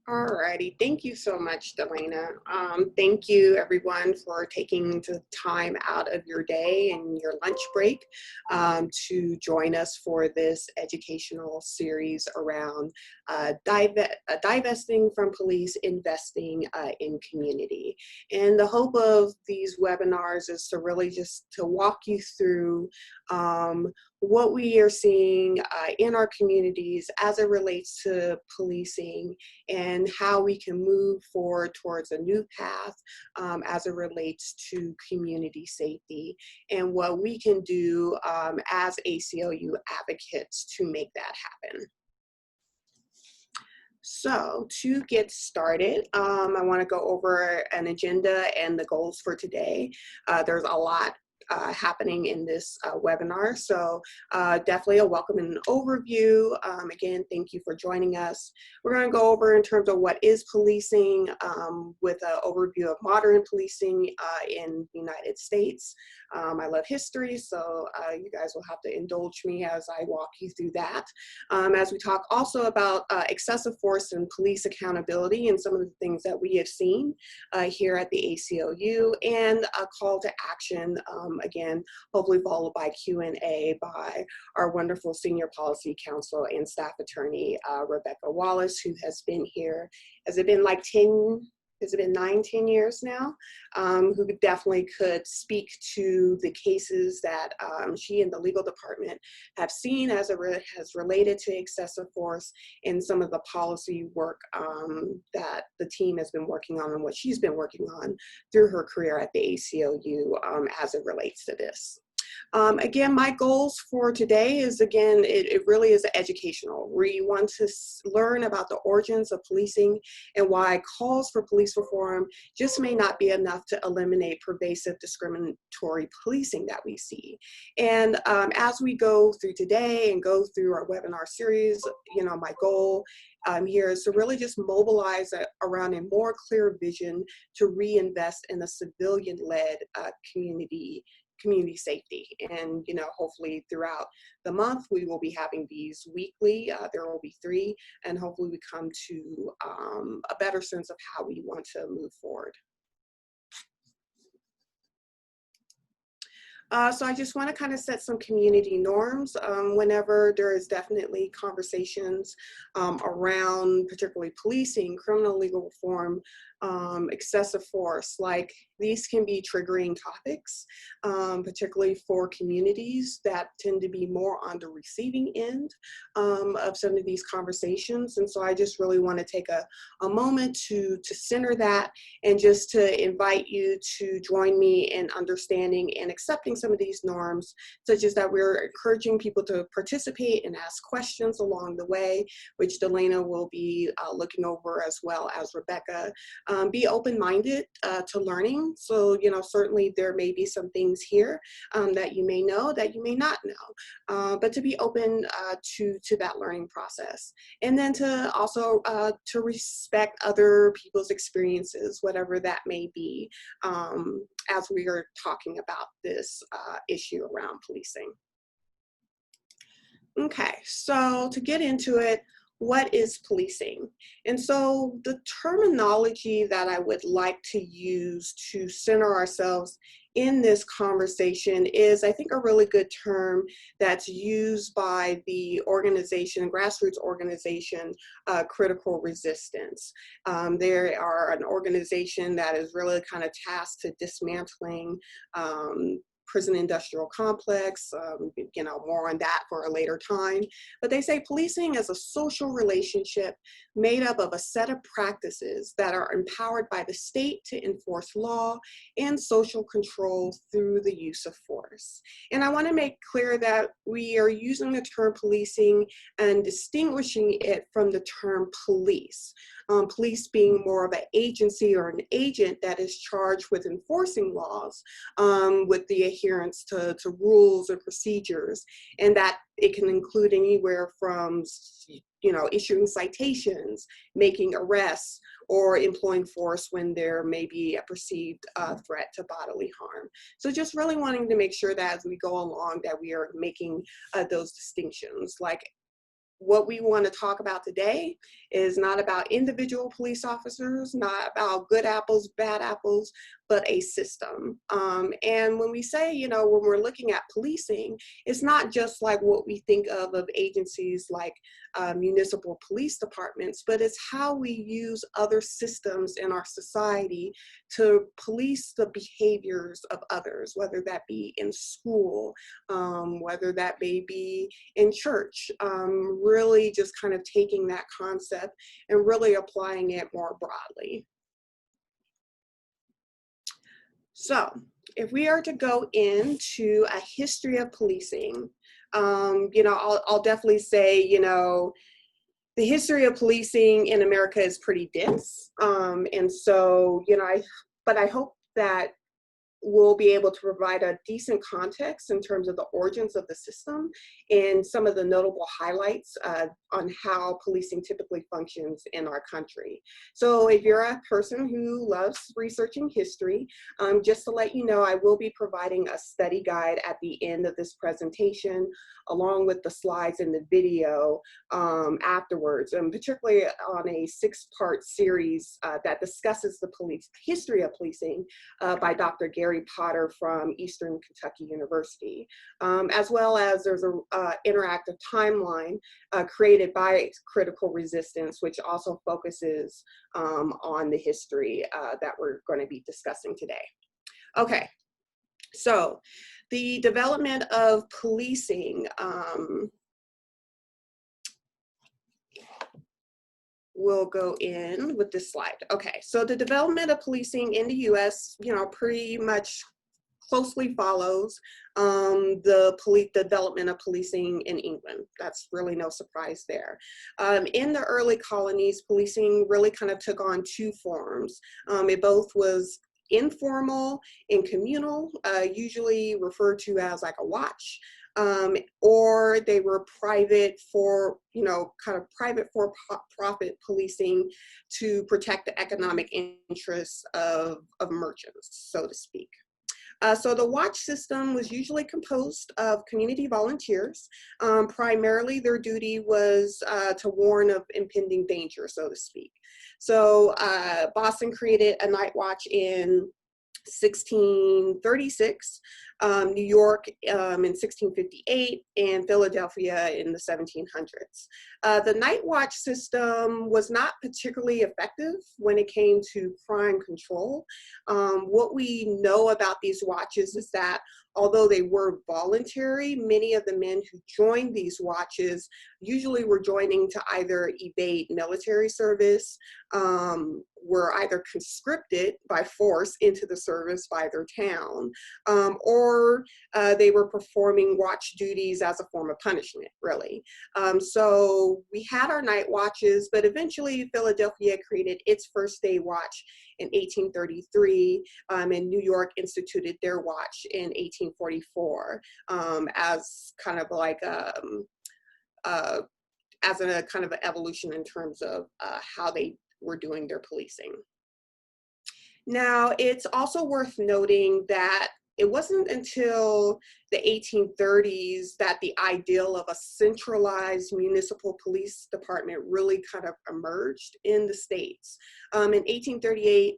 Alrighty, thank you so much, Delana. Thank you everyone for taking the time out of your day and your lunch break to join us for this educational series around divesting from police, investing in community. And the hope of these webinars is to really just to walk you through what we are seeing in our communities as it relates to policing and how we can move forward towards a new path as it relates to community safety and what we can do as ACLU advocates to make that happen. So to get started, I want to go over an agenda and the goals for today. There's a lot happening in this webinar. So definitely a welcome and an overview. Again, thank you for joining us. We're going to go over in terms of what is policing with an overview of modern policing in the United States. I love history, so you guys will have to indulge me as I walk you through that. As we talk also about excessive force and police accountability and some of the things that we have seen here at the ACLU, and a call to action, again, hopefully followed by Q&A by our wonderful Senior Policy Counsel and Staff Attorney, Rebecca Wallace, who has been here. Has it been like 9-10 years now, who definitely could speak to the cases that she and the legal department have seen as it has related to excessive force and some of the policy work that the team has been working on and what she's been working on through her career at the ACLU as it relates to this. Again, my goals for today is, again, it really is educational. We want to learn about the origins of policing and why calls for police reform just may not be enough to eliminate pervasive discriminatory policing that we see. And as we go through today and go through our webinar series, you know, my goal here is to really just mobilize around a more clear vision to reinvest in a civilian-led community safety. And, you know, hopefully throughout the month, we will be having these weekly. There will be 3, and hopefully we come to a better sense of how we want to move forward. So I just want to kind of set some community norms whenever there is definitely conversations around particularly policing, criminal legal reform, excessive force. Like, these can be triggering topics, particularly for communities that tend to be more on the receiving end of some of these conversations. And so I just really want to take a moment to center that and just to invite you to join me in understanding and accepting some of these norms, such as that we're encouraging people to participate and ask questions along the way, which Delana will be looking over, as well as Rebecca. Be open-minded to learning. So, you know, certainly there may be some things here that you may know, that you may not know, but to be open to that learning process. And then to also to respect other people's experiences, whatever that may be, as we are talking about this issue around policing. Okay, so to get into it, what is policing? And so the terminology that I would like to use to center ourselves in this conversation is, I think, a really good term that's used by the organization, grassroots organization, Critical Resistance. They are an organization that is really kind of tasked to dismantling prison industrial complex, you know, more on that for a later time. But they say policing is a social relationship made up of a set of practices that are empowered by the state to enforce law and social control through the use of force. And I want to make clear that we are using the term policing and distinguishing it from the term police. Police being more of an agency or an agent that is charged with enforcing laws with the adherence to rules and procedures, and that it can include anywhere from, you know, issuing citations, making arrests, or employing force when there may be a perceived threat to bodily harm. So just really wanting to make sure that as we go along that we are making those distinctions. Like, what we want to talk about today is not about individual police officers, not about good apples, bad apples, but a system. And when we say, you know, when we're looking at policing, it's not just like what we think of agencies like municipal police departments, but it's how we use other systems in our society to police the behaviors of others, whether that be in school, whether that may be in church, really just kind of taking that concept and really applying it more broadly. So if we are to go into a history of policing, you know, I'll definitely say, you know, the history of policing in America is pretty dense. And so, you know, but I hope that we'll be able to provide a decent context in terms of the origins of the system and some of the notable highlights on how policing typically functions in our country. So if you're a person who loves researching history, just to let you know, I will be providing a study guide at the end of this presentation, along with the slides and the video afterwards, and particularly on a 6-part series that discusses the history of policing by Dr. Gary Potter from Eastern Kentucky University, as well as there's an interactive timeline created by Critical Resistance, which also focuses on the history that we're going to be discussing today. Okay, so the development of policing we'll go in with this slide. Okay, so the development of policing in the US, you know, pretty much closely follows the development of policing in England. That's really no surprise there. In the early colonies, policing really kind of took on 2 forms. It both was informal and communal, usually referred to as like a watch, or they were private for, you know, kind of private for-profit policing to protect the economic interests of merchants, so to speak. So the watch system was usually composed of community volunteers. Primarily their duty was to warn of impending danger, so to speak. So Boston created a night watch in 1636, New York in 1658, and Philadelphia in the 1700s. The night watch system was not particularly effective when it came to crime control. What we know about these watches is that although they were voluntary, many of the men who joined these watches usually were joining to either evade military service, were either conscripted by force into the service by their town, or they were performing watch duties as a form of punishment, really. So we had our night watches, but eventually Philadelphia created its first day watch in 1833, and New York instituted their watch in 1844 as kind of like as a kind of an evolution in terms of how they were doing their policing. Now, it's also worth noting that it wasn't until the 1830s that the ideal of a centralized municipal police department really kind of emerged in the States. In 1838,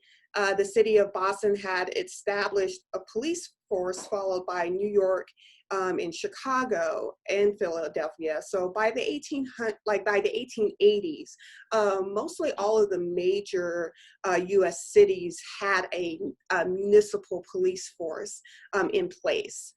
the city of Boston had established a police force, followed by New York in Chicago and Philadelphia. So by the 1880s, mostly all of the major US cities had a municipal police force in place.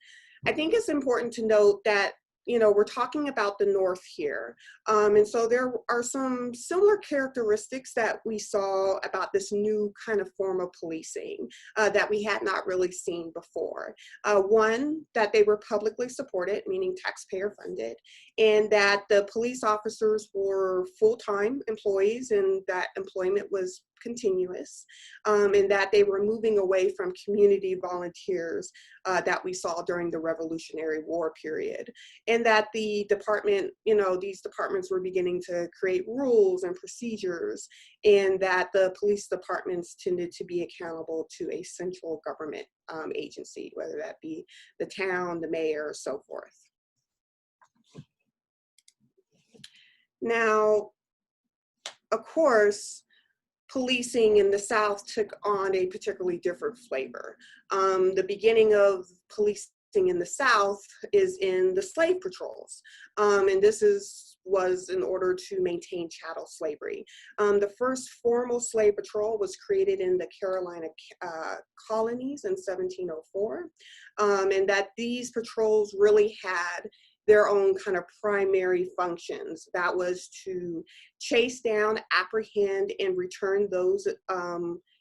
I think it's important to note that, you know, we're talking about the North here. And so there are some similar characteristics that we saw about this new kind of form of policing that we had not really seen before. One, that they were publicly supported, meaning taxpayer funded, and that the police officers were full-time employees and that employment was continuous, and that they were moving away from community volunteers that we saw during the Revolutionary War period. And that the department, you know, these departments were beginning to create rules and procedures, and that the police departments tended to be accountable to a central government agency, whether that be the town, the mayor, so forth. Now, of course, policing in the South took on a particularly different flavor. The beginning of policing in the South is in the slave patrols, and this was in order to maintain chattel slavery. The first formal slave patrol was created in the Carolina colonies in 1704, and that these patrols really had their own kind of primary functions. That was to chase down, apprehend, and return those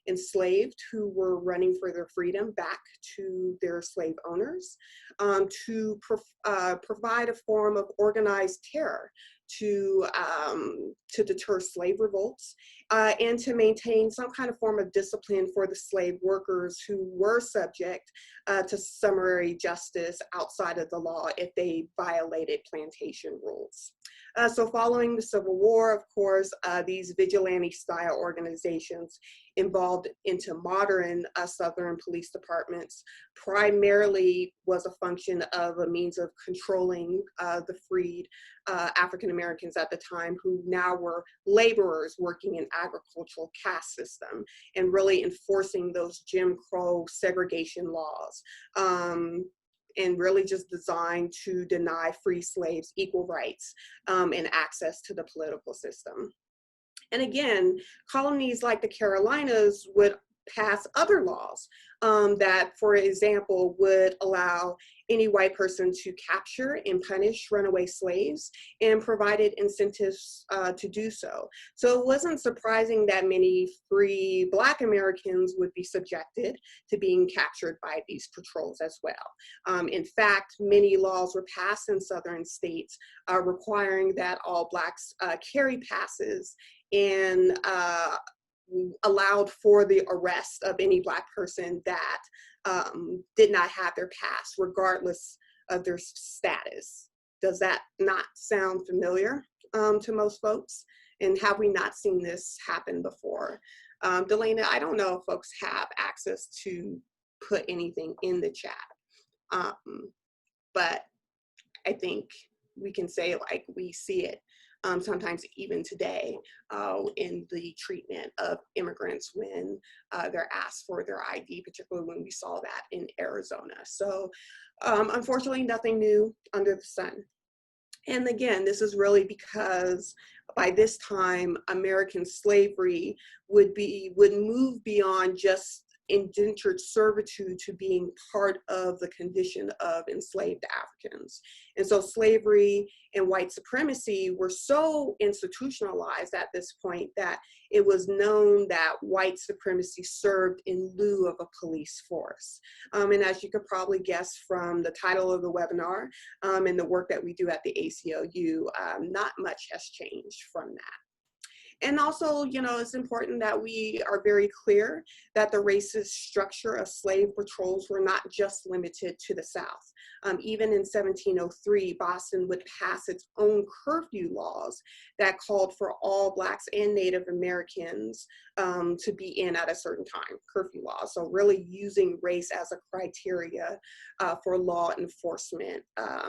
enslaved who were running for their freedom back to their slave owners, to provide a form of organized terror to deter slave revolts, and to maintain some kind of form of discipline for the slave workers who were subject to summary justice outside of the law if they violated plantation rules. So following the Civil War, of course, these vigilante-style organizations evolved into modern Southern police departments, primarily was a function of a means of controlling the freed African Americans at the time, who now were laborers working in agricultural caste system, and really enforcing those Jim Crow segregation laws. And really just designed to deny free slaves equal rights and access to the political system. And again, colonies like the Carolinas would pass other laws that, for example, would allow any white person to capture and punish runaway slaves, and provided incentives to do so. So it wasn't surprising that many free Black Americans would be subjected to being captured by these patrols as well. In fact, many laws were passed in Southern states requiring that all Blacks carry passes, and allowed for the arrest of any Black person that did not have their pass, regardless of their status. Does that not sound familiar to most folks? And have we not seen this happen before? Delana, I don't know if folks have access to put anything in the chat, but I think we can say, like, we see it sometimes even today in the treatment of immigrants when they're asked for their ID, particularly when we saw that in Arizona. So unfortunately, nothing new under the sun. And again, this is really because by this time, American slavery would move beyond just indentured servitude to being part of the condition of enslaved Africans. And so slavery and white supremacy were so institutionalized at this point that it was known that white supremacy served in lieu of a police force. And as you could probably guess from the title of the webinar and the work that we do at the ACLU, not much has changed from that. And also, you know, it's important that we are very clear that the racist structure of slave patrols were not just limited to the South. Even in 1703, Boston would pass its own curfew laws that called for all Blacks and Native Americans to be in at a certain time, curfew laws. So really using race as a criteria for law enforcement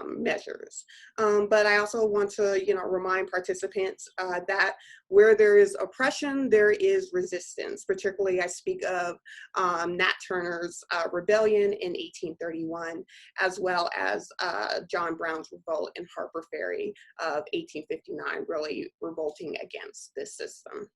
measures. But I also want to, you know, remind participants that where there is oppression, there is resistance. Particularly, I speak of Nat Turner's rebellion in 1831, as well as John Brown's revolt in Harper Ferry of 1859, really revolting against this system.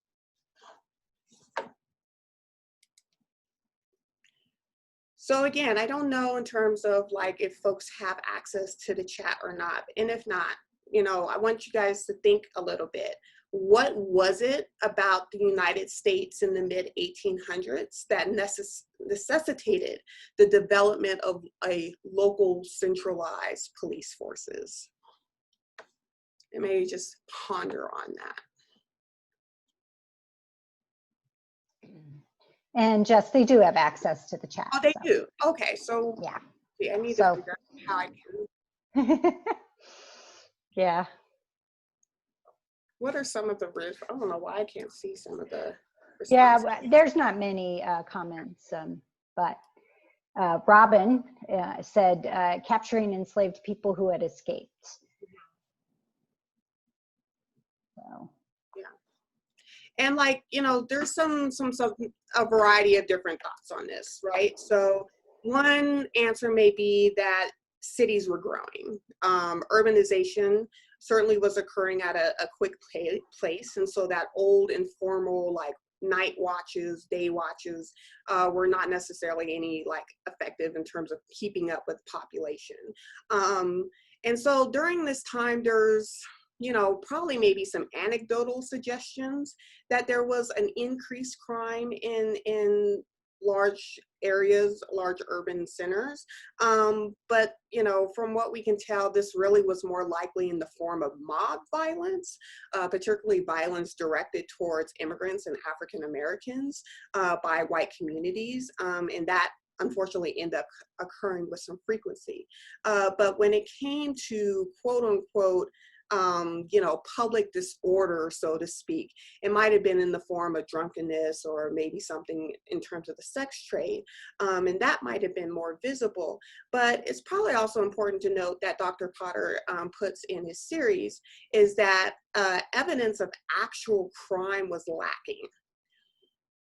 So again, I don't know in terms of like if folks have access to the chat or not. And if not, you know, I want you guys to think a little bit. What was it about the United States in the mid-1800s that necessitated the development of a local centralized police forces? And maybe just ponder on that. And Jess, they do have access to the chat. Oh, they do? Okay, so yeah, I need to figure out how I can. Yeah. What are some of the risks? I don't know why I can't see some of the responses. Yeah, there's not many comments, but Robin said capturing enslaved people who had escaped. So. Yeah. And like, you know, there's a variety of different thoughts on this, right? So one answer may be that cities were growing. Urbanization certainly was occurring at a quick pace. And so that old informal, like night watches, day watches, were not necessarily any like effective in terms of keeping up with population. And so during this time, there's, you know, probably maybe some anecdotal suggestions that there was an increased crime in large areas, large urban centers. But, you know, from what we can tell, this really was more likely in the form of mob violence, particularly violence directed towards immigrants and African Americans by white communities. And that unfortunately end up occurring with some frequency. But when it came to quote unquote, you know, public disorder, so to speak, it might have been in the form of drunkenness or maybe something in terms of the sex trade. And that might have been more visible. But it's probably also important to note that Dr. Potter puts in his series is that evidence of actual crime was lacking.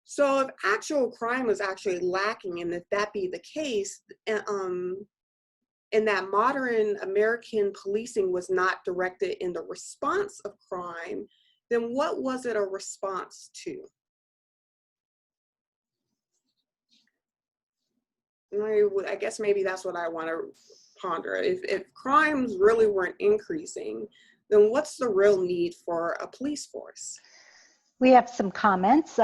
So if actual crime was actually lacking, and if that be the case, and that modern American policing was not directed in the response of crime, then what was it a response to? I guess maybe that's what I want to ponder. If crimes really weren't increasing, then what's the real need for a police force? We have some comments.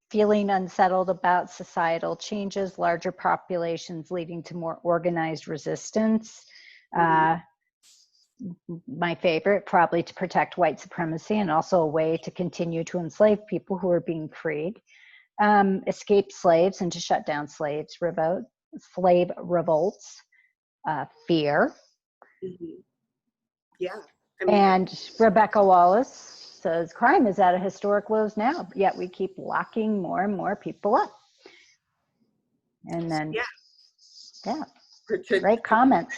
Feeling unsettled about societal changes, larger populations leading to more organized resistance. My favorite, probably to protect white supremacy and also a way to continue to enslave people who are being freed. Escape slaves and to shut down slave revolts. Fear. Yeah. And Rebecca Wallace says crime is at a historic lows now, yet we keep locking more and more people up. And then, yeah, great comments.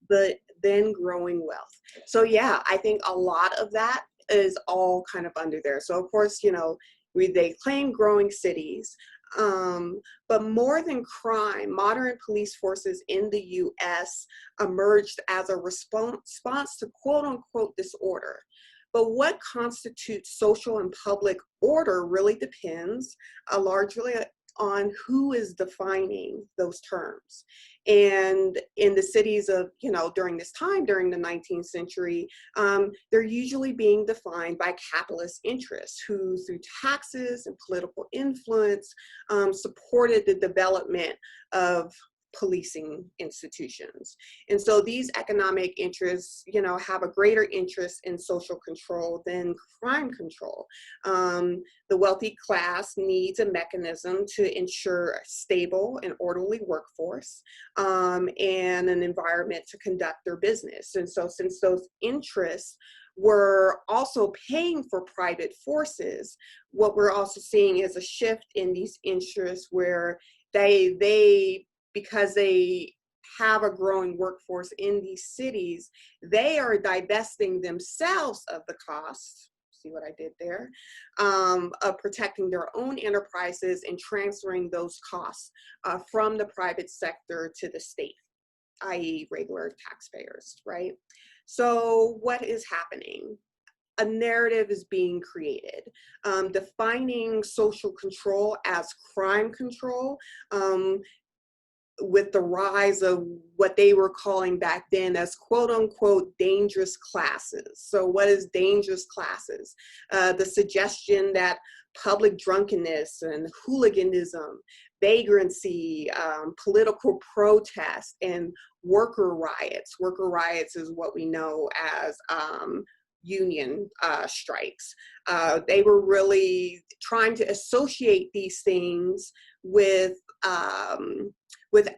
The then growing wealth. So yeah, I think a lot of that is all kind of under there. So of course, you know, they claim growing cities, but more than crime, modern police forces in the US emerged as a response to quote unquote disorder. But what constitutes social and public order really depends largely on who is defining those terms. And in the cities of, you know, during this time, during the 19th century, they're usually being defined by capitalist interests who, through taxes and political influence, supported the development of policing institutions. And so these economic interests, you know, have a greater interest in social control than crime control. The wealthy class needs a mechanism to ensure a stable and orderly workforce and an environment to conduct their business. And so since those interests were also paying for private forces, what we're also seeing is a shift in these interests where because they have a growing workforce in these cities, they are divesting themselves of the costs, see what I did there, of protecting their own enterprises and transferring those costs from the private sector to the state, i.e. regular taxpayers, right? So what is happening? A narrative is being created, defining social control as crime control, with the rise of what they were calling back then as quote unquote dangerous classes. So what is dangerous classes? The suggestion that public drunkenness and hooliganism, vagrancy, political protest, and worker riots. Worker riots is what we know as union strikes. They were really trying to associate these things with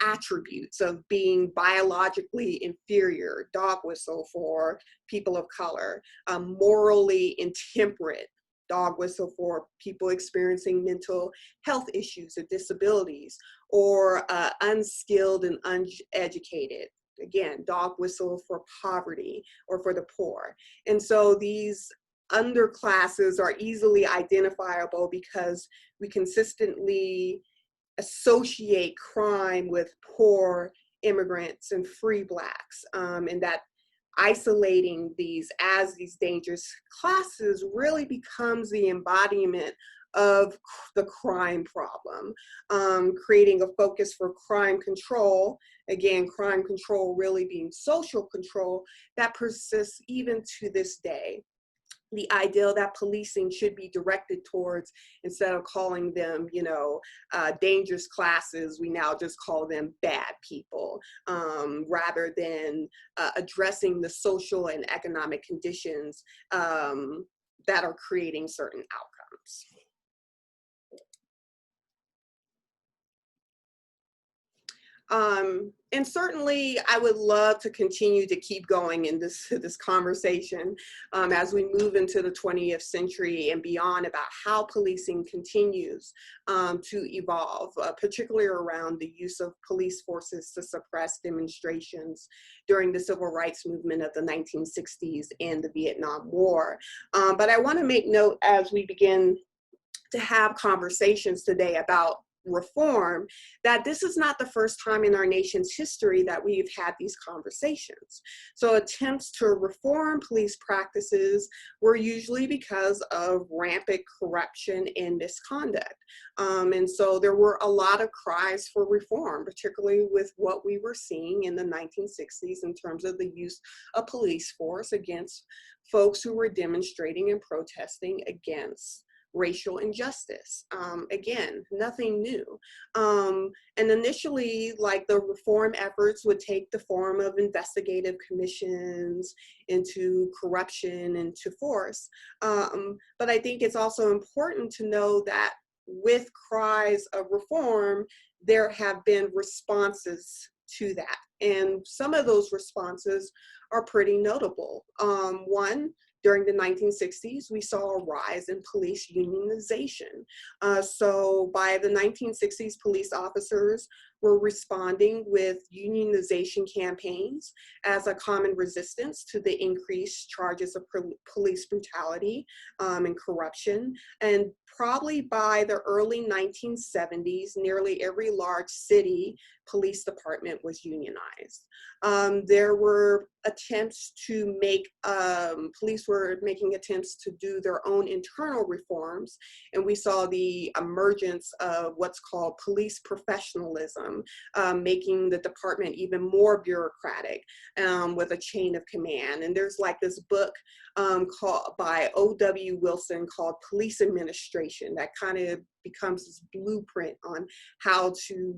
attributes of being biologically inferior, dog whistle for people of color, morally intemperate, dog whistle for people experiencing mental health issues or disabilities, or unskilled and uneducated. Again, dog whistle for poverty or for the poor. And so these underclasses are easily identifiable because we consistently associate crime with poor immigrants and free Blacks, and that isolating these as these dangerous classes really becomes the embodiment of the crime problem, creating a focus for crime control. Again, crime control really being social control that persists even to this day. The ideal that policing should be directed towards, instead of calling them, dangerous classes, we now just call them bad people, rather than addressing the social and economic conditions that are creating certain outcomes. And certainly I would love to continue to keep going in this conversation as we move into the 20th century and beyond, about how policing continues to evolve, particularly around the use of police forces to suppress demonstrations during the civil rights movement of the 1960s and the Vietnam War. But I want to make note as we begin to have conversations today about reform, that this is not the first time in our nation's history that we've had these conversations. So attempts to reform police practices were usually because of rampant corruption and misconduct. And so there were a lot of cries for reform, particularly with what we were seeing in the 1960s in terms of the use of police force against folks who were demonstrating and protesting against racial injustice. Again, nothing new. And initially, like, the reform efforts would take the form of investigative commissions into corruption and to force. But I think it's also important to know that with cries of reform, there have been responses to that. And some of those responses are pretty notable. One, during the 1960s, we saw a rise in police unionization. So by the 1960s, police officers were responding with unionization campaigns as a common resistance to the increased charges of police brutality and corruption. And probably by the early 1970s, nearly every large city police department was unionized. There were attempts to make, police were making attempts to do their own internal reforms, and we saw the emergence of what's called police professionalism, making the department even more bureaucratic with a chain of command. And there's like this book called by O.W. Wilson called Police Administration that kind of becomes this blueprint on how to,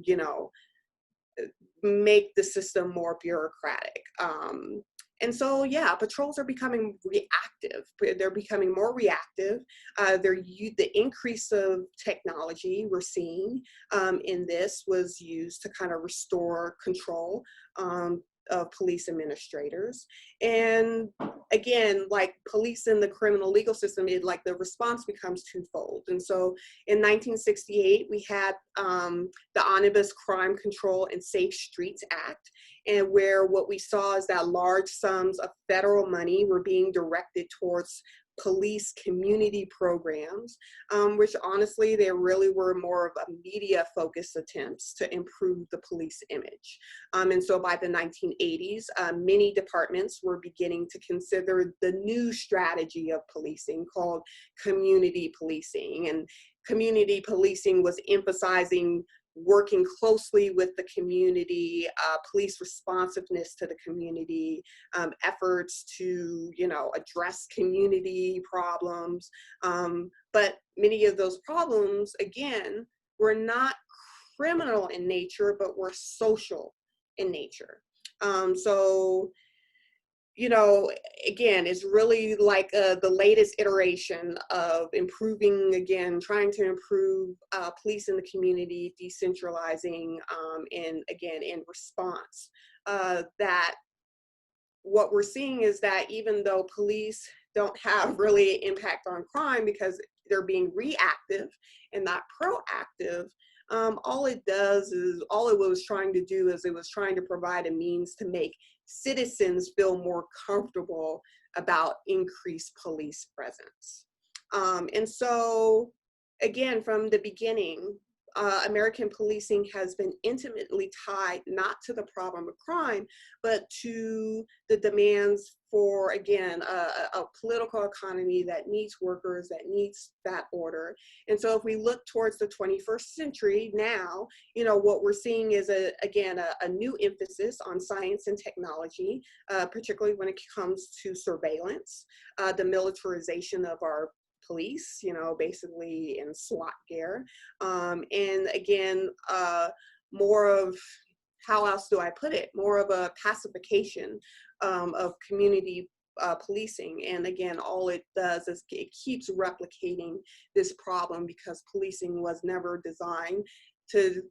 make the system more bureaucratic. And so, yeah, patrols are becoming reactive. They're becoming more reactive. The increase of technology we're seeing in this was used to kind of restore control of police administrators. And again, like police in the criminal legal system, the response becomes twofold. And so in 1968, we had the Omnibus Crime Control and Safe Streets Act, and where what we saw is that large sums of federal money were being directed towards police community programs, which honestly, they really were more of a media-focused attempts to improve the police image. And so by the 1980s, many departments were beginning to consider the new strategy of policing called community policing. And community policing was emphasizing working closely with the community, police responsiveness to the community, efforts to, address community problems. But many of those problems, again, were not criminal in nature, but were social in nature. So, again, it's really like the latest iteration of improving, again, trying to improve police in the community, decentralizing, and again, in response. That what we're seeing is that even though police don't have really impact on crime because they're being reactive and not proactive, all it was trying to do is it was trying to provide a means to make citizens feel more comfortable about increased police presence. And so, again, from the beginning, American policing has been intimately tied not to the problem of crime, but to the demands for, again, a political economy that needs workers, that needs that order. And so if we look towards the 21st century now, you know, what we're seeing is, again, a new emphasis on science and technology, particularly when it comes to surveillance, the militarization of our police, you know, basically in SWAT gear. And again, more of, how else do I put it? More of a pacification of community policing. And again, all it does is it keeps replicating this problem, because policing was never designed to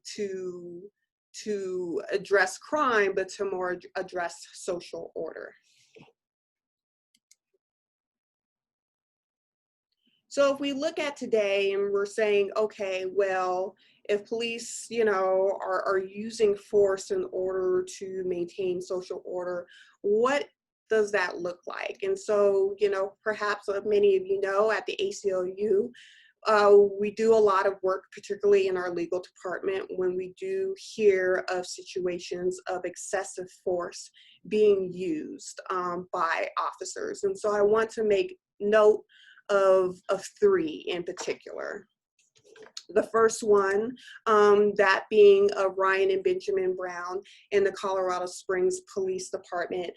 address crime, but to more address social order. So if we look at today and we're saying, okay, well, if police, you know, are using force in order to maintain social order, what does that look like? And so, you know, perhaps many of you know, at the ACLU, we do a lot of work, particularly in our legal department, when we do hear of situations of excessive force being used by officers. And so I want to make note of three in particular. The first one, that being Ryan and Benjamin Brown in the Colorado Springs Police Department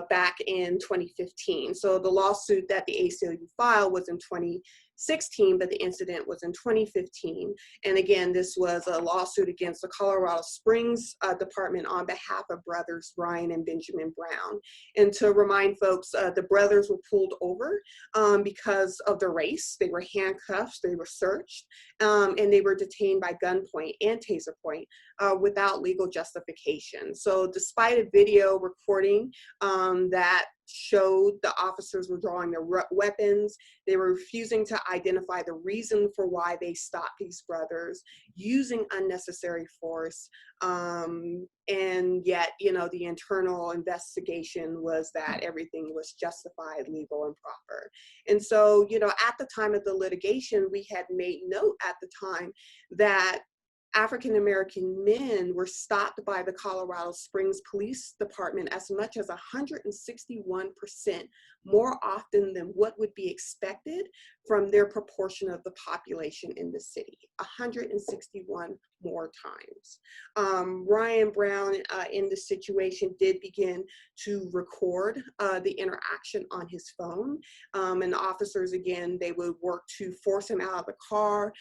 back in 2015. So the lawsuit that the ACLU filed was in 2016, but the incident was in 2015. And again, this was a lawsuit against the Colorado Springs Department on behalf of brothers Ryan and Benjamin Brown. And to remind folks, the brothers were pulled over because of their race. They were handcuffed, they were searched, and they were detained by gunpoint and taser point without legal justification. So despite a video recording that showed the officers were drawing their weapons, they were refusing to identify the reason for why they stopped these brothers, using unnecessary force, and yet, you know, the internal investigation was that everything was justified, legal, and proper. And so, you know, at the time of the litigation, we had made note at the time that African-American men were stopped by the Colorado Springs Police Department as much as 161% more often than what would be expected from their proportion of the population in the city, 161 more times. Ryan Brown in this situation did begin to record the interaction on his phone. And the officers, again, they would work to force him out of the car,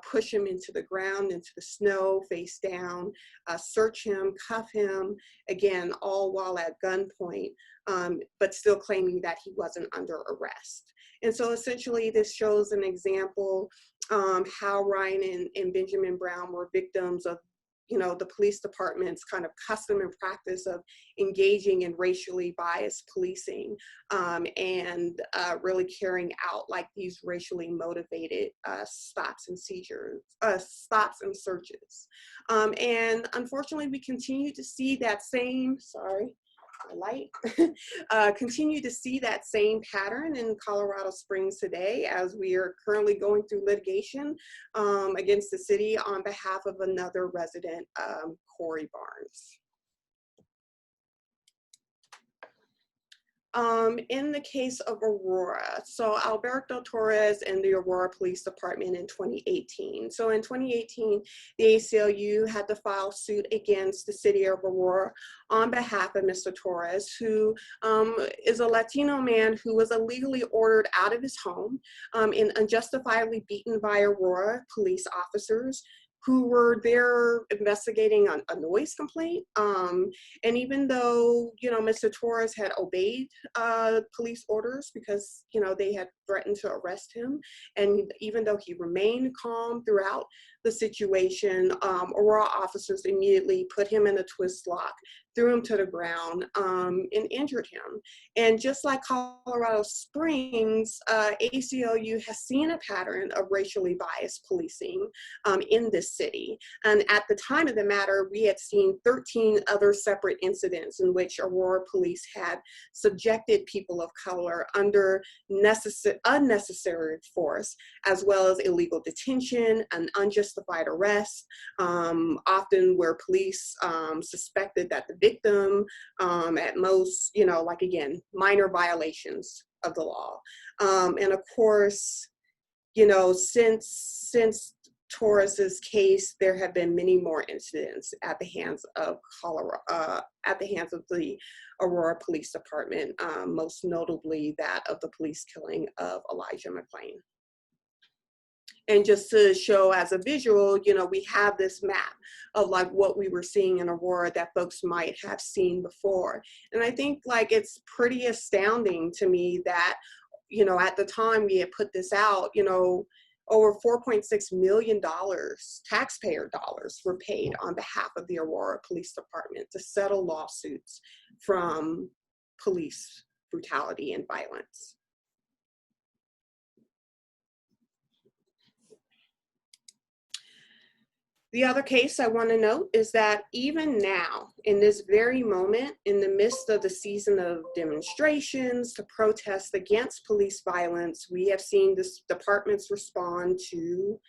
push him into the ground, into the snow, face down, search him, cuff him, again, all while at gunpoint, but still claiming that he wasn't under arrest. And so essentially this shows an example how Ryan and Benjamin Brown were victims of, you know, the police department's kind of custom and practice of engaging in racially biased policing and really carrying out like these racially motivated stops and seizures, stops and searches. And unfortunately, we continue to see that same, continue to see that same pattern in Colorado Springs today, as we are currently going through litigation against the city on behalf of another resident, Corey Barnes. In the case of Aurora, so Alberto Torres and the Aurora Police Department in 2018. So in 2018, the ACLU had to file suit against the city of Aurora on behalf of Mr. Torres, who is a Latino man who was illegally ordered out of his home and unjustifiably beaten by Aurora police officers who were there investigating a noise complaint. And even though, you know, Mr. Torres had obeyed police orders because, you know, they had threatened to arrest him, and even though he remained calm throughout, the situation, Aurora officers immediately put him in a twist lock, threw him to the ground, and injured him. And just like Colorado Springs, ACLU has seen a pattern of racially biased policing in this city. And at the time of the matter, we had seen 13 other separate incidents in which Aurora police had subjected people of color under unnecessary force, as well as illegal detention and unjustified arrest, often where police suspected that the victim, at most, you know, like again, minor violations of the law. And of course, you know, since Torres's case, there have been many more incidents at the hands of the Aurora Police Department, most notably that of the police killing of Elijah McClain. And just to show as a visual, you know, we have this map of like what we were seeing in Aurora that folks might have seen before. And I think like it's pretty astounding to me that, you know, at the time we had put this out, you know, over $4.6 million taxpayer dollars were paid on behalf of the Aurora Police Department to settle lawsuits from police brutality and violence. The other case I want to note is that even now, in this very moment, in the midst of the season of demonstrations to protest against police violence, we have seen this departments respond to,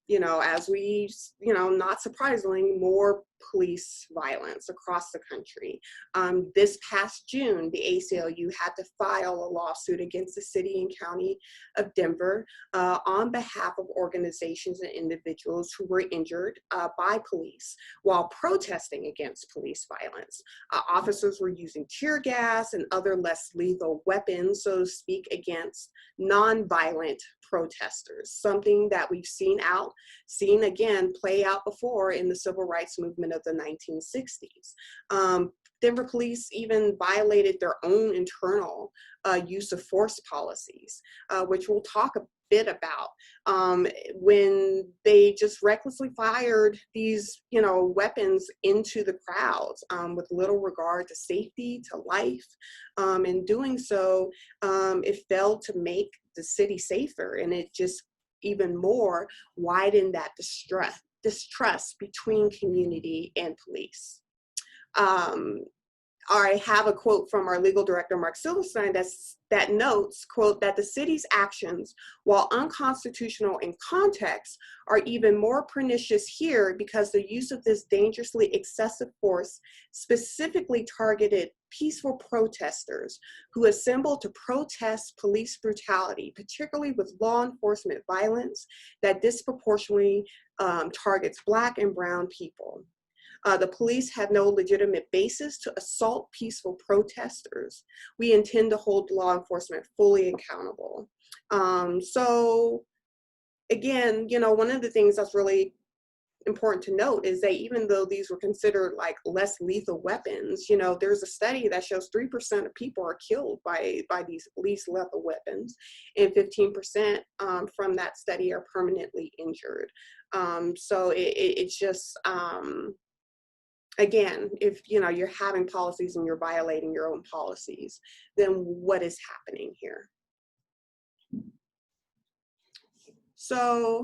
you know, as we, you know, not surprisingly, more police violence across the country. This past June, the ACLU had to file a lawsuit against the city and county of Denver on behalf of organizations and individuals who were injured by police while protesting against police violence. Officers were using tear gas and other less lethal weapons, so to speak, against non-violent protesters, something that we've seen again play out before in the civil rights movement of the 1960s. Denver police even violated their own internal use of force policies, which we'll talk a bit about, when they just recklessly fired these, you know, weapons into the crowds with little regard to safety, to life. In doing so, it failed to make the city safer, and it just even more widened that distrust between community and police. I have a quote from our legal director, Mark Silverstein, that notes, quote, that the city's actions, while unconstitutional in context, are even more pernicious here because the use of this dangerously excessive force specifically targeted peaceful protesters who assembled to protest police brutality, particularly with law enforcement violence that disproportionately targets Black and brown people. The police have no legitimate basis to assault peaceful protesters. We intend to hold law enforcement fully accountable. So again, you know, one of the things that's really important to note is that even though these were considered like less lethal weapons, you know, there's a study that shows 3% of people are killed by these least lethal weapons, and 15% from that study are permanently injured. So it's just, again, if, you know, you're having policies and you're violating your own policies, then what is happening here? So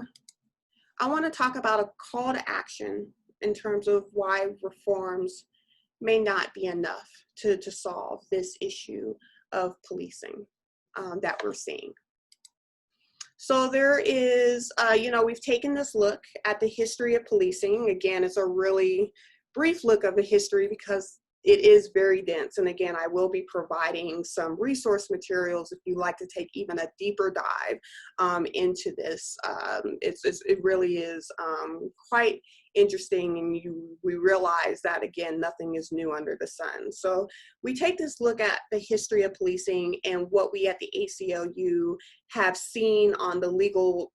I want to talk about a call to action in terms of why reforms may not be enough to solve this issue of policing that we're seeing. So there is, you know, we've taken this look at the history of policing. Again, it's a really brief look of the history because it is very dense. And again, I will be providing some resource materials if you'd like to take even a deeper dive into this. It really is quite interesting, and we realize that, again, nothing is new under the sun. So we take this look at the history of policing and what we at the ACLU have seen on the legal,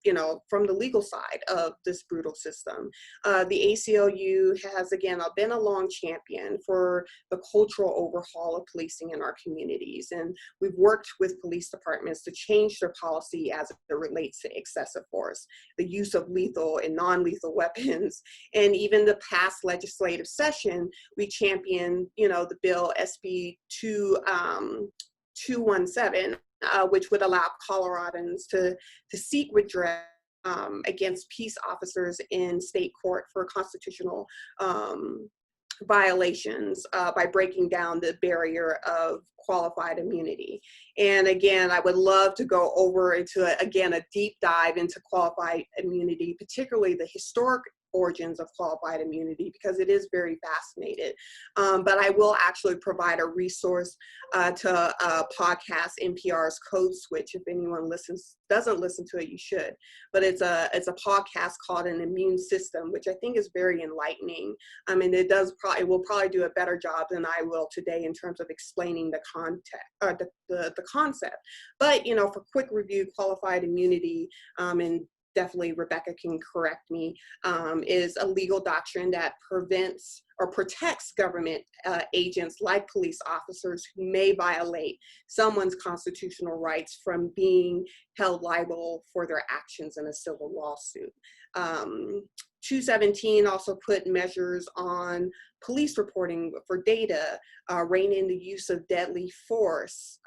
from the legal side of this brutal system. The ACLU has, again, been a long champion for the cultural overhaul of policing in our communities. And we've worked with police departments to change their policy as it relates to excessive force, the use of lethal and non-lethal weapons. And even the past legislative session, we championed, the bill SB 217, which would allow Coloradans to seek redress against peace officers in state court for constitutional violations by breaking down the barrier of qualified immunity. And again, I would love to go over into, a deep dive into qualified immunity, particularly the historic origins of qualified immunity, because it is very fascinating. But I will actually provide a resource to podcast NPR's Code Switch. If anyone doesn't listen to it, you should. But it's a podcast called An Immune System, which I think is very enlightening. I mean, it will probably do a better job than I will today in terms of explaining the concept. But for quick review, qualified immunity, and definitely Rebecca can correct me, is a legal doctrine that prevents or protects government agents like police officers who may violate someone's constitutional rights from being held liable for their actions in a civil lawsuit. 217 also put measures on police reporting for data, reining in the use of deadly force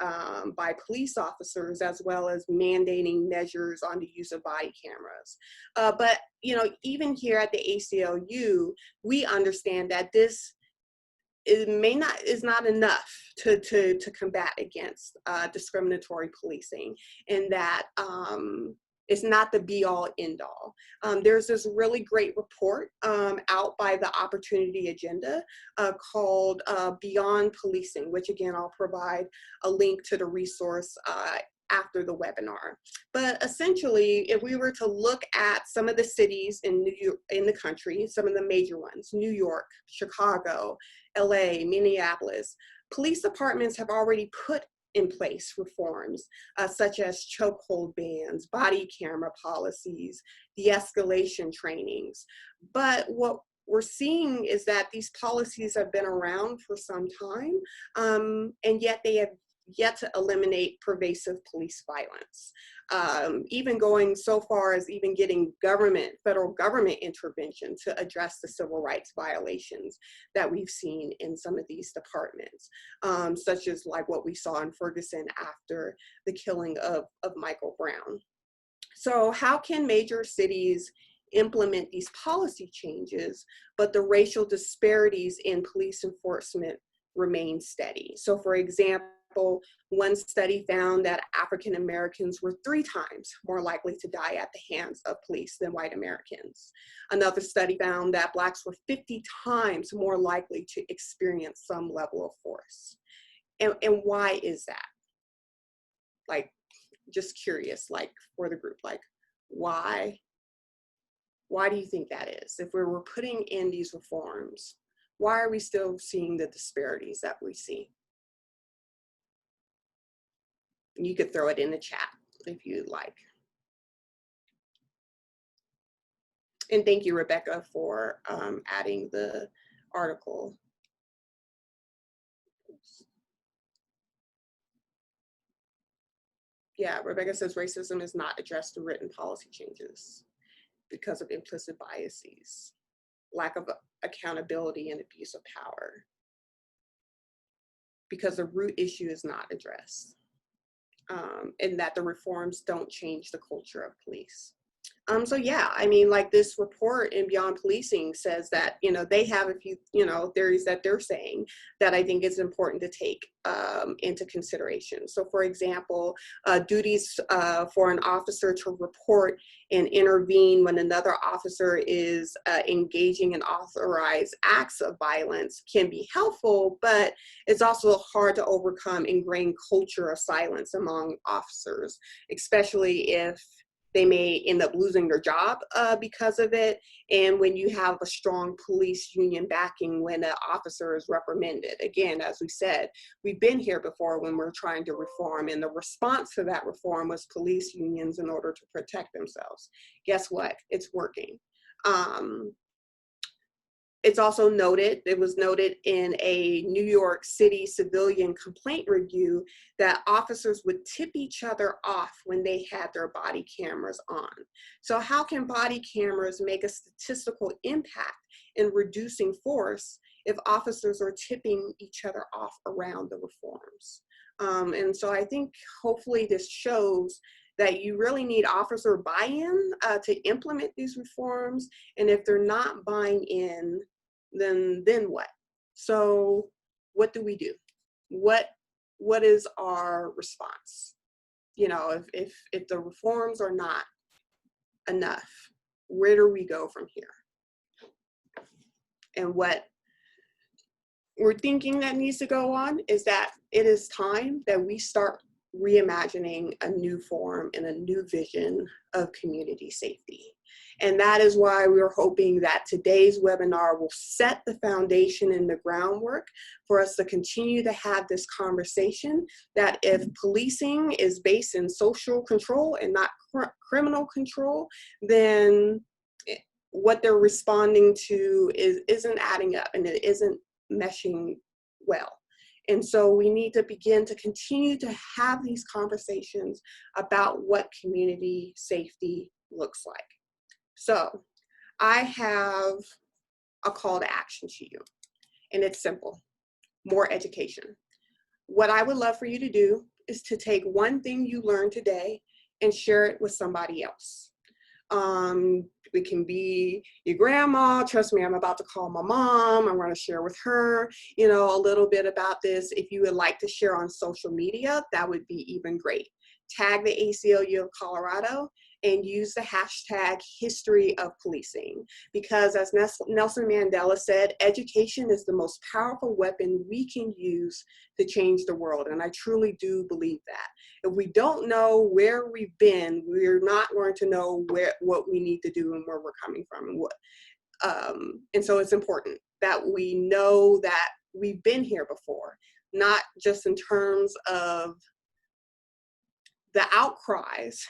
by police officers, as well as mandating measures on the use of body cameras. But even here at the ACLU, we understand that this is not enough to combat against discriminatory policing, and that it's not the be-all, end-all. There's this really great report out by the Opportunity Agenda called Beyond Policing, which again, I'll provide a link to the resource after the webinar. But essentially, if we were to look at some of the cities in the country, some of the major ones, New York, Chicago, LA, Minneapolis, police departments have already put in place reforms such as chokehold bans, body camera policies, de-escalation trainings. But what we're seeing is that these policies have been around for some time, and yet they have yet to eliminate pervasive police violence. Even going so far as even getting federal government intervention to address the civil rights violations that we've seen in some of these departments, such as like what we saw in Ferguson after the killing of Michael Brown. So how can major cities implement these policy changes, but the racial disparities in police enforcement remain steady? So for example, one study found that African Americans were 3 times more likely to die at the hands of police than white Americans. Another study found that Blacks were 50 times more likely to experience some level of force. And why is that? Like, just curious, like for the group, like why do you think that is? If we were putting in these reforms, why are we still seeing the disparities that we see? You could throw it in the chat if you'd like. And thank you, Rebecca, for adding the article. Yeah, Rebecca says racism is not addressed through written policy changes because of implicit biases, lack of accountability, and abuse of power, because the root issue is not addressed. And that the reforms don't change the culture of police. So yeah, I mean, like this report in Beyond Policing says that, they have a few, theories that they're saying that I think it's important to take into consideration. So for example, duties for an officer to report and intervene when another officer is engaging in authorized acts of violence can be helpful, but it's also hard to overcome ingrained culture of silence among officers, especially if they may end up losing their job because of it. And when you have a strong police union backing when an officer is reprimanded. Again, as we said, we've been here before when we're trying to reform, and the response to that reform was police unions in order to protect themselves. Guess what? It's working. It's also noted, it was noted in a New York City civilian complaint review that officers would tip each other off when they had their body cameras on. So how can body cameras make a statistical impact in reducing force if officers are tipping each other off around the reforms? And so I think hopefully this shows that you really need officer buy-in to implement these reforms. And if they're not buying in, then what? So what do we do? What is our response? You know, if the reforms are not enough, where do we go from here? And what we're thinking that needs to go on is that it is time that we start reimagining a new form and a new vision of community safety. And that is why we're hoping that today's webinar will set the foundation and the groundwork for us to continue to have this conversation, that if policing is based in social control and not criminal control, then what they're responding to isn't adding up and it isn't meshing well. And so we need to begin to continue to have these conversations about what community safety looks like. So I have a call to action to you, and it's simple: more education. What I would love for you to do is to take one thing you learned today and share it with somebody else. It can be your grandma. Trust me, I'm about to call my mom. I'm going to share with her, you know, a little bit about this. If you would like to share on social media, that would be even great. Tag the ACLU of Colorado and use the hashtag history of policing, because as Nelson Mandela said, education is the most powerful weapon we can use to change the world. And I truly do believe that. If we don't know where we've been, we're not going to know what we need to do and where we're coming from. And so it's important that we know that we've been here before, not just in terms of the outcries,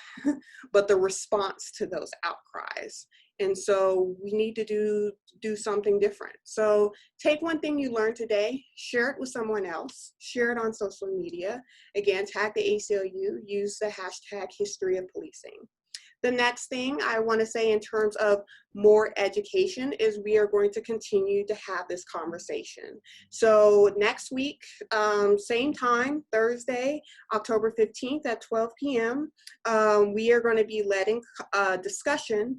but the response to those outcries. And so we need to do something different. So take one thing you learned today, share it with someone else, share it on social media. Again, tag the ACLU, use the hashtag history of policing. The next thing I want to say in terms of more education is we are going to continue to have this conversation. So next week, same time, Thursday, October 15th at 12 p.m., we are going to be leading a discussion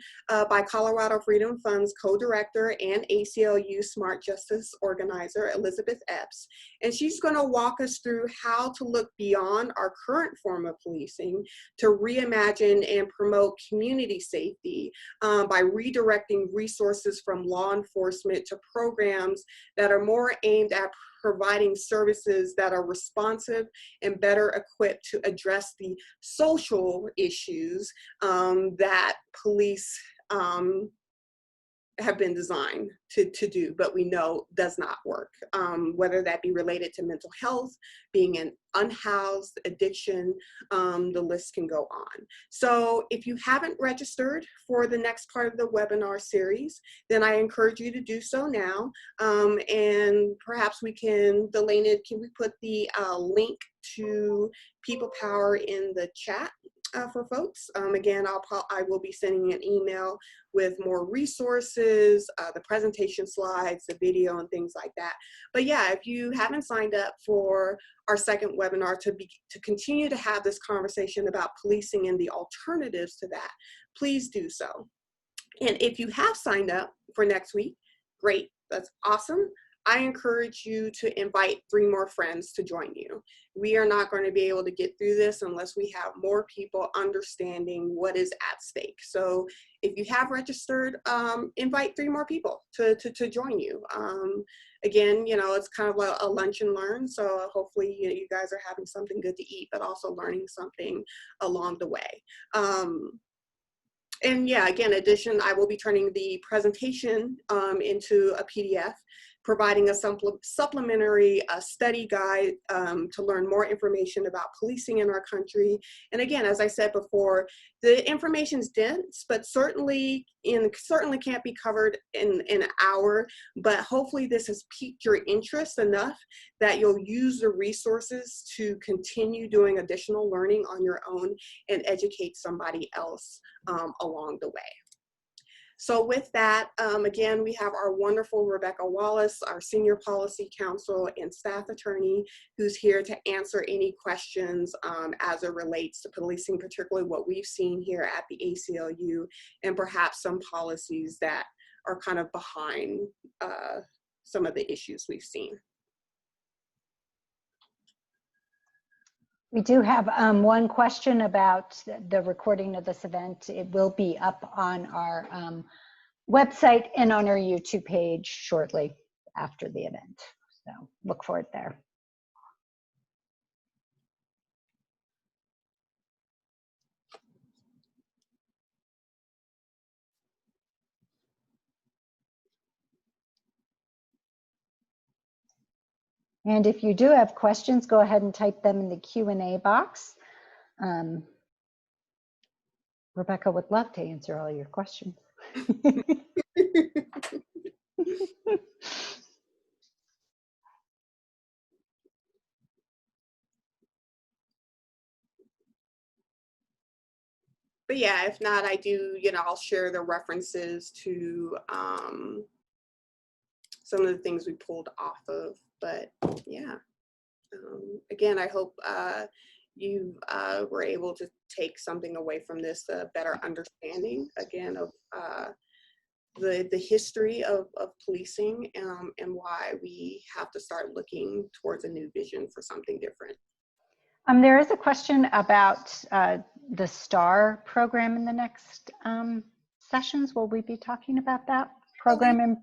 by Colorado Freedom Fund's co-director and ACLU Smart Justice organizer, Elizabeth Epps. And she's going to walk us through how to look beyond our current form of policing to reimagine and promote community safety by redirecting resources from law enforcement to programs that are more aimed at providing services that are responsive and better equipped to address the social issues that police have been designed to do, but we know does not work, whether that be related to mental health, being an unhoused, addiction, the list can go on. So if you haven't registered for the next part of the webinar series, then I encourage you to do so now. And perhaps we can, Delaney, can we put the link to People Power in the chat for folks? Again, I will be sending an email with more resources, the presentation slides, the video, and things like that. But yeah, if you haven't signed up for our second webinar to continue to have this conversation about policing and the alternatives to that, please do so. And if you have signed up for next week, great, that's awesome. I encourage you to invite 3 more friends to join you. We are not going to be able to get through this unless we have more people understanding what is at stake. So if you have registered, invite 3 more people to join you. Again, you know, it's kind of a lunch and learn. So hopefully you guys are having something good to eat, but also learning something along the way. And yeah, again, addition, I will be turning the presentation into a PDF, providing a supplementary study guide to learn more information about policing in our country. And again, as I said before, the information's dense, but certainly can't be covered in an hour. But hopefully this has piqued your interest enough that you'll use the resources to continue doing additional learning on your own and educate somebody else along the way. So with that, again, we have our wonderful Rebecca Wallace, our Senior Policy Counsel and Staff Attorney, who's here to answer any questions as it relates to policing, particularly what we've seen here at the ACLU, and perhaps some policies that are kind of behind some of the issues we've seen. We do have one question about the recording of this event. It will be up on our website and on our YouTube page shortly after the event. So look for it there. And if you do have questions, go ahead and type them in the Q&A box. Rebecca would love to answer all your questions. But yeah, if not, I do, I'll share the references to some of the things we pulled off of. But yeah, again, I hope you were able to take something away from this, a better understanding, again, of the history of policing and why we have to start looking towards a new vision for something different. There is a question about the STAR program in the next sessions. Will we be talking about that program?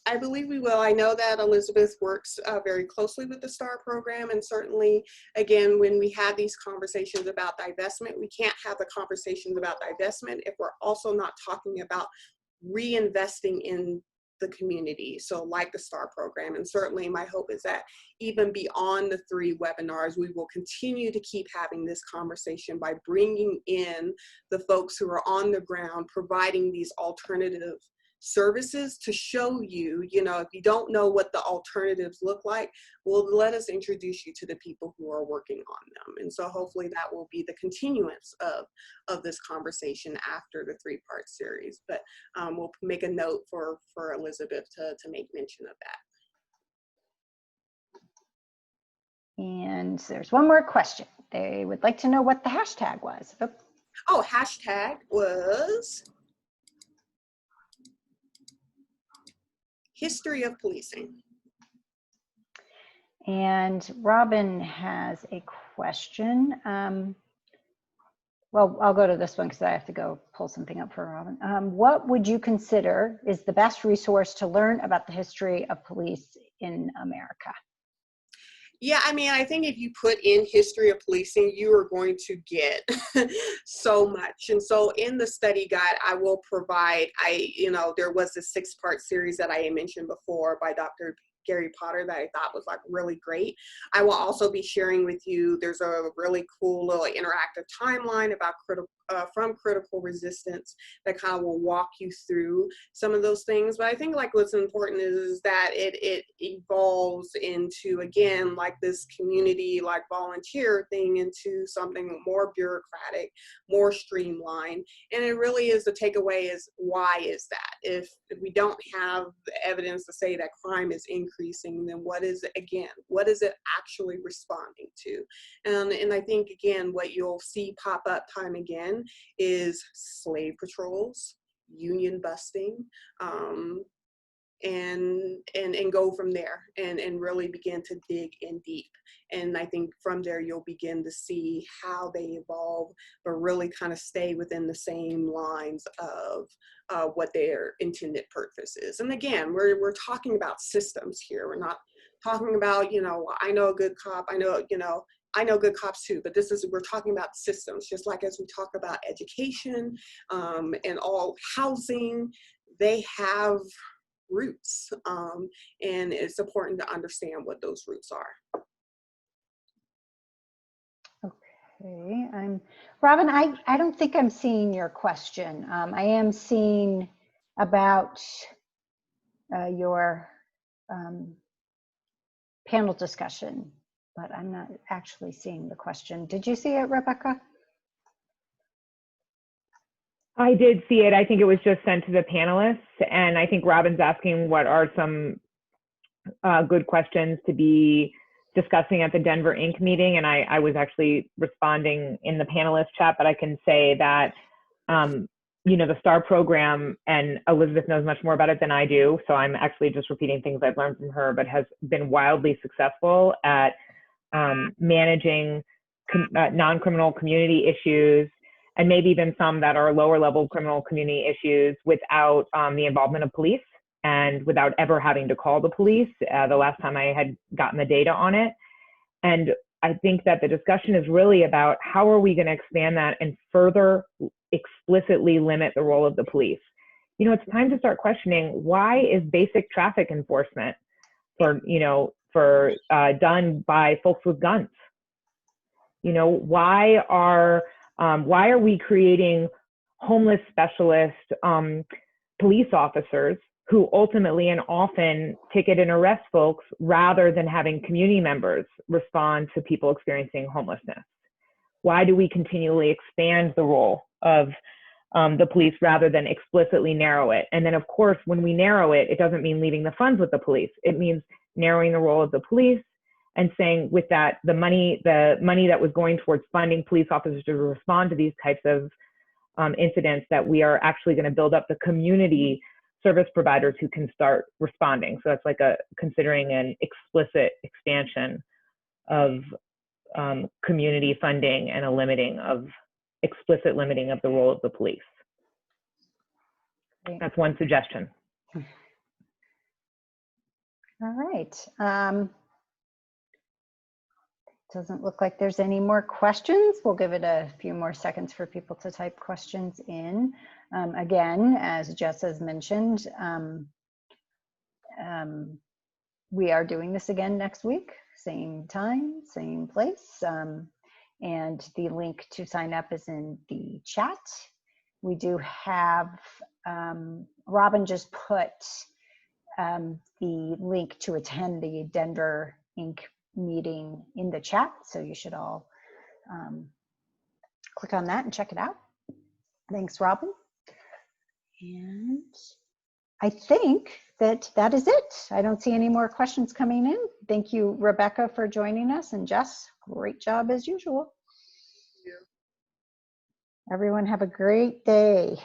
I believe we will. I know that Elizabeth works very closely with the STAR program, and certainly, again, when we have these conversations about divestment, we can't have the conversations about divestment if we're also not talking about reinvesting in the community, so like the STAR program. And certainly my hope is that even beyond the 3 webinars, we will continue to keep having this conversation by bringing in the folks who are on the ground, providing these alternative services to show you, if you don't know what the alternatives look like, well, let us introduce you to the people who are working on them. And so hopefully that will be the continuance of this conversation after the 3-part series. But we'll make a note for Elizabeth to make mention of that. And there's one more question. They would like to know what the hashtag was. Oh, hashtag was history of policing. And Robin has a question. Well, I'll go to this one because I have to go pull something up for Robin. What would you consider is the best resource to learn about the history of police in America? Yeah, I mean, I think if you put in history of policing, you are going to get so much. And so in the study guide, I will provide, there was a 6-part series that I mentioned before by Dr. Gary Potter that I thought was like really great. I will also be sharing with you, there's a really cool little interactive timeline about from critical resistance that kind of will walk you through some of those things. But I think like what's important is that it evolves into, again, like this community, like volunteer thing into something more bureaucratic, more streamlined. And it really is, the takeaway is, why is that? If we don't have the evidence to say that crime is increasing, then what is it, again, what is it actually responding to? And I think, again, what you'll see pop up time again is slave patrols, union busting, and go from there and really begin to dig in deep. And I think from there you'll begin to see how they evolve, but really kind of stay within the same lines of what their intended purpose is. And again, we're talking about systems here. We're not talking about, I know a good cop, I know, I know good cops too, but we're talking about systems, just like as we talk about education and all housing, they have roots, and it's important to understand what those roots are. Okay, Robin, I don't think I'm seeing your question. I am seeing about your panel discussion, but I'm not actually seeing the question. Did you see it, Rebecca? I did see it. I think it was just sent to the panelists, and I think Robin's asking what are some good questions to be discussing at the Denver Inc. meeting, and I was actually responding in the panelist chat, but I can say that you know, the STAR program, and Elizabeth knows much more about it than I do, so I'm actually just repeating things I've learned from her, but has been wildly successful at managing non-criminal community issues, and maybe even some that are lower level criminal community issues without the involvement of police and without ever having to call the police, the last time I had gotten the data on it. And I think that the discussion is really about how are we going to expand that and further explicitly limit the role of the police. You know, it's time to start questioning, why is basic traffic enforcement done by folks with guns? You know, why are we creating homeless specialist police officers who ultimately and often ticket and arrest folks rather than having community members respond to people experiencing homelessness? Why do we continually expand the role of the police rather than explicitly narrow it? And then, of course, when we narrow it, it doesn't mean leaving the funds with the police. It means narrowing the role of the police and saying with that, the money that was going towards funding police officers to respond to these types of incidents, that we are actually going to build up the community service providers who can start responding. So that's like considering an explicit expansion of community funding and explicit limiting of the role of the police. Great. That's one suggestion. All right. Doesn't look like there's any more questions. We'll give it a few more seconds for people to type questions in. Again, as Jess has mentioned, we are doing this again next week, same time, same place. And the link to sign up is in the chat. We do have, Robin just put the link to attend the Denver Inc. meeting in the chat, so you should all click on that and check it out. Thanks, Robin. And I think that is it. I don't see any more questions coming in. Thank you, Rebecca, for joining us, and Jess, great job as usual. Thank you. Everyone have a great day.